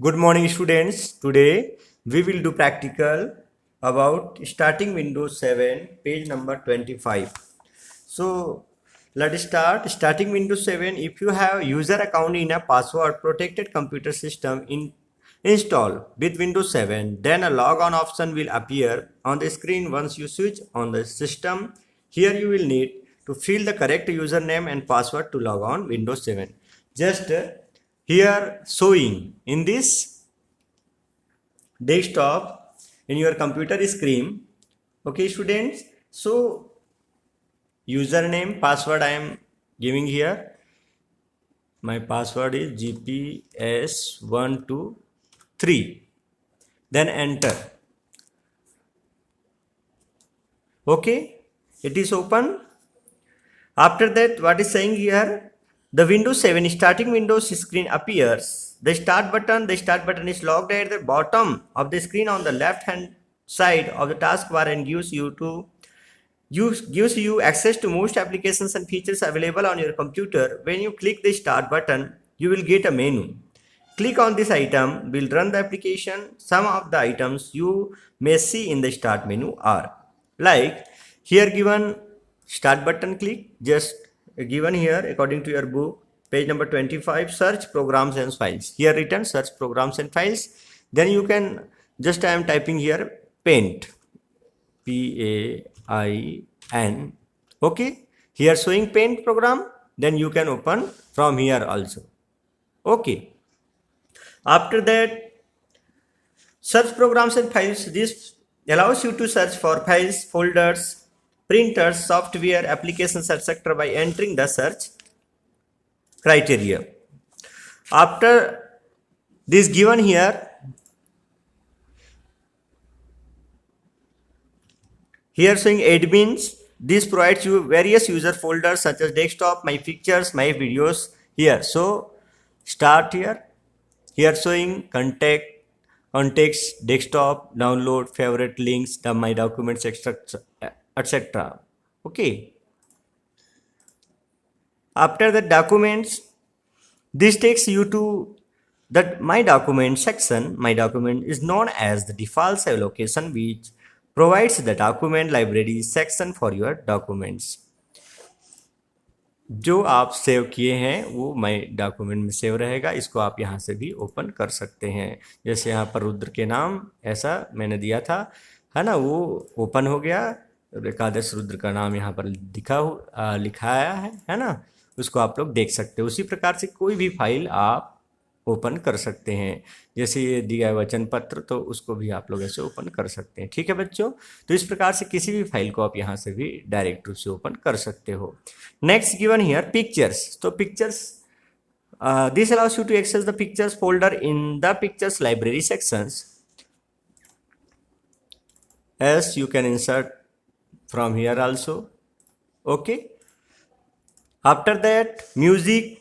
Good morning, students. Today we will do practical about starting Windows 7, page number 25. So let's start. Starting Windows 7. If you have user account in a password protected computer system install with Windows 7, then a logon option will appear on the screen once you switch on the system. Here you will need to fill the correct username and password to log on Windows 7. Just here showing in this desktop in your computer screen. Okay, students. So username, password I am giving here. My password is GPS123. Then enter. Okay, it is open. After that, what is saying here? The Windows 7 starting Windows screen appears. The start button is locked at the bottom of the screen on the left hand side of the taskbar and gives you access to most applications and features available on your computer. When you click the start button, you will get a menu. Click on this item will run the application. Some of the items you may see in the start menu are like here given start button click, just given here according to your book, page number 25, search programs and files. Here written search programs and files. Then you can just I am typing here paint, PAIN. Okay, here showing paint program. Then you can open from here also. Okay, after that search programs and files. This allows you to search for files, folders, printers, software, applications, etc. by entering the search criteria. After this given here showing admins, this provides you various user folders such as desktop, my pictures, my videos here. So start here showing contacts, desktop, download, favorite links, my documents, etc. Okay, after the documents, this takes you to that my document section. My document is known as the default location, which provides the document library section for your documents. जो आप save किए हैं वो माई document में save रहेगा. इसको आप यहाँ से भी ओपन कर सकते हैं. जैसे यहाँ पर रुद्र के नाम ऐसा मैंने दिया था, है ना, वो ओपन हो गया. एकादश रुद्र का नाम यहाँ पर लिखाया है ना, उसको आप लोग देख सकते हो. उसी प्रकार से कोई भी फाइल आप ओपन कर सकते हैं. जैसे ये दिया है वचन पत्र, तो उसको भी आप लोग ऐसे ओपन कर सकते हैं. ठीक है बच्चों, तो इस प्रकार से किसी भी फाइल को आप यहाँ से भी डायरेक्ट रूप से ओपन कर सकते हो. Next given here pictures. तो pictures this allows you to access the pictures folder in the pictures library sections. as you can insert from here also. Okay, after that music.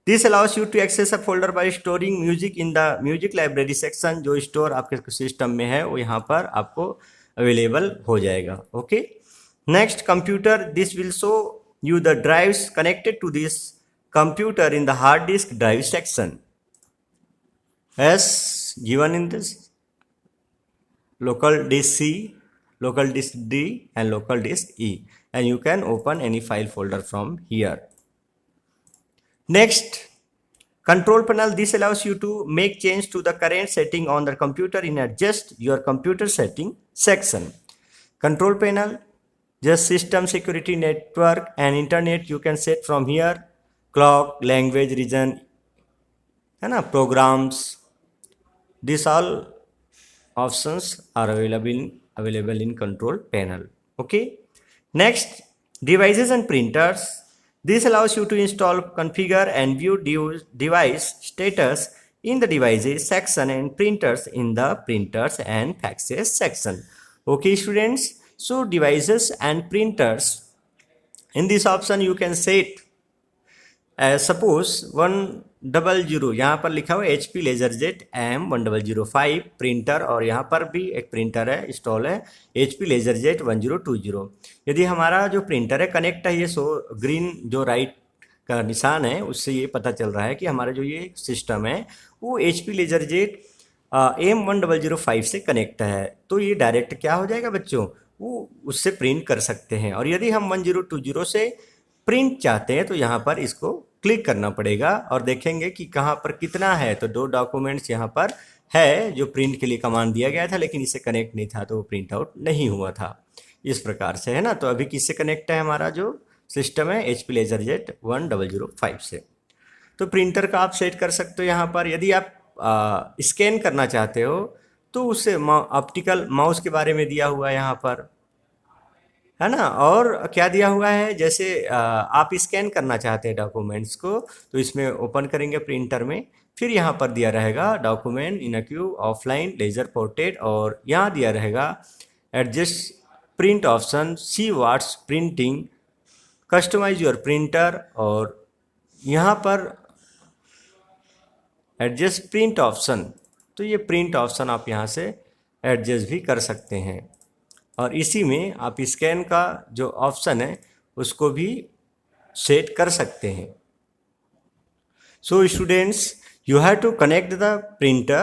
This allows you to access a folder by storing music in the music library section. जो store आपके system में है वो यहाँ पर आपको available हो जाएगा. Okay, next computer. This will show you the drives connected to this computer in the hard disk drive section as given in this local disk C, local disk D and local disk E, and you can open any file folder from here. Next, control panel. This allows you to make change to the current setting on the computer in adjust your computer setting section. Control panel, just system, security, network and internet you can set from here. Clock, language, region, है ना, programs. These all options are available in control panel. Okay, next, devices and printers. This allows you to install, configure and view device status in the devices section and printers in the printers and faxes section. Okay students, so devices and printers, in this option you can set as suppose 100, यहाँ पर लिखा हुआ HP LaserJet M1005 printer, और यहाँ पर भी एक printer है इंस्टॉल है HP LaserJet 1020. यदि हमारा जो प्रिंटर है कनेक्ट है ये सो ग्रीन जो राइट का निशान है उससे ये पता चल रहा है कि हमारा जो ये सिस्टम है वो HP LaserJet M1005 से कनेक्ट है। तो ये डायरेक्ट क्या हो जाएगा बच्चों, वो उससे प्रिंट कर सकते हैं। और यदि हम 1020 से प्रिंट चाहते हैं तो यहाँ पर इसको क्लिक करना पड़ेगा और देखेंगे कि कहाँ पर कितना है। तो 2 डॉक्यूमेंट्स यहाँ पर है जो प्रिंट के लिए कमांड दिया गया था, लेकिन इससे कनेक्ट नहीं था तो वो प्रिंट आउट नहीं हुआ था। इस प्रकार से है ना। तो अभी किससे कनेक्ट है हमारा जो सिस्टम है, HP LaserJet 1005 से। तो प्रिंटर का आप सेट कर सकते हो यहाँ पर। यदि आप स्कैन करना चाहते हो तो उससे ऑप्टिकल माउस के बारे में दिया हुआ है यहाँ पर, है ना। और क्या दिया हुआ है, जैसे आप स्कैन करना चाहते हैं डॉक्यूमेंट्स को तो इसमें ओपन करेंगे प्रिंटर में, फिर यहाँ पर दिया रहेगा document in a queue, offline, laser portrait, और यहाँ दिया रहेगा adjust print option, see what's printing, customise your printer, और यहाँ पर एडजस्ट प्रिंट ऑप्शन। तो ये प्रिंट ऑप्शन आप यहाँ से एडजस्ट भी कर सकते हैं। और इसी में आप स्कैन का जो ऑप्शन है उसको भी सेट कर सकते हैं। So students, you have to connect the printer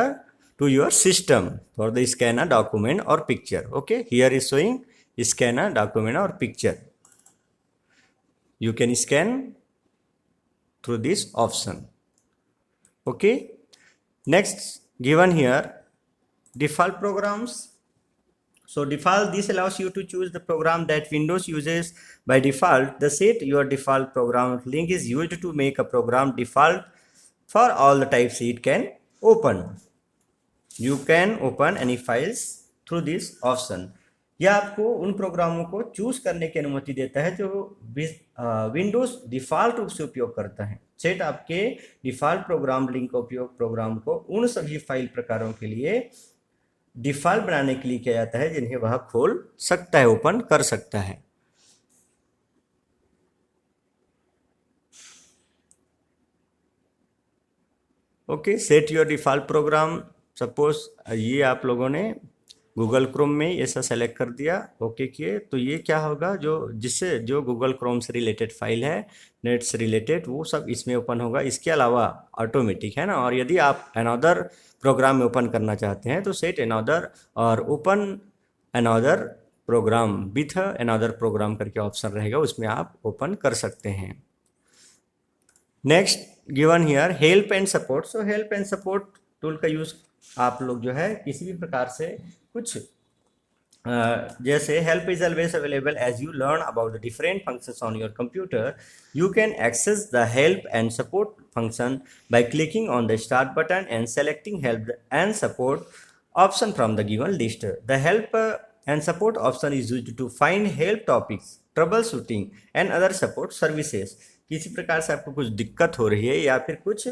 to your system for the scanner document or picture. Okay, here is showing scanner document or picture. You can scan through this option. Okay, next given here default programs. So default, this allows you to choose the program that Windows uses by default. The set your default program link is used to make a program default for all the types it can open. You can open any files through this option. यह आपको उन प्रोग्रामों को choose करने की अनुमति देता है जो विंडोज डिफॉल्ट रूप से उपयोग करता है। सेट आपके डिफॉल्ट प्रोग्राम लिंक का उपयोग प्रोग्राम को उन सभी फाइल प्रकारों के लिए डिफॉल्ट बनाने के लिए किया जाता है जिन्हें वह खोल सकता है, ओपन कर सकता है। Okay, set your default program. Suppose ये आप लोगों ने गूगल क्रोम में ऐसा सेलेक्ट कर दिया, ओके किए, तो ये क्या होगा, जो गूगल क्रोम से रिलेटेड फाइल है, नेट से रिलेटेड, वो सब इसमें ओपन होगा। इसके अलावा ऑटोमेटिक है ना। और यदि आप अनदर प्रोग्राम में ओपन करना चाहते हैं तो सेट अनदर और open another program with another program करके ऑप्शन रहेगा, उसमें आप ओपन कर सकते हैं। Next given here help and support. So help and support tool का यूज आप लोग जो है किसी भी प्रकार से कुछ जैसे help is always available as you learn about the different functions on your computer. You can access the help and support function by clicking on the start button and selecting help and support option from the given list. The help and support option is used to find help topics, troubleshooting and other support services. किसी प्रकार से आपको कुछ दिक्कत हो रही है या फिर कुछ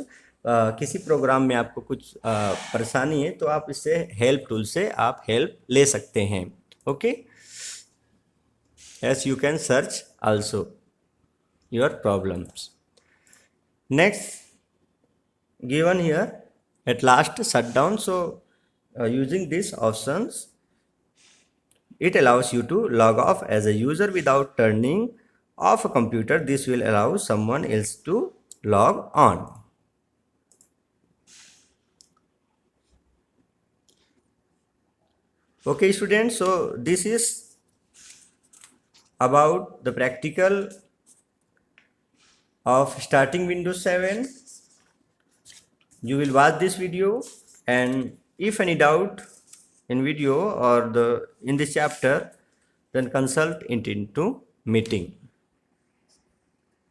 किसी प्रोग्राम में आपको कुछ परेशानी है तो आप इससे हेल्प टूल से आप हेल्प ले सकते हैं। Okay, S U can search also your problems. Next given here at last shut down. So using this options it allows you to log off as a user without turning off a computer. This will allow someone else to log on. Okay students, so this is about the practical of starting Windows 7. You will watch this video, and if any doubt in video or in this chapter, then consult it into meeting.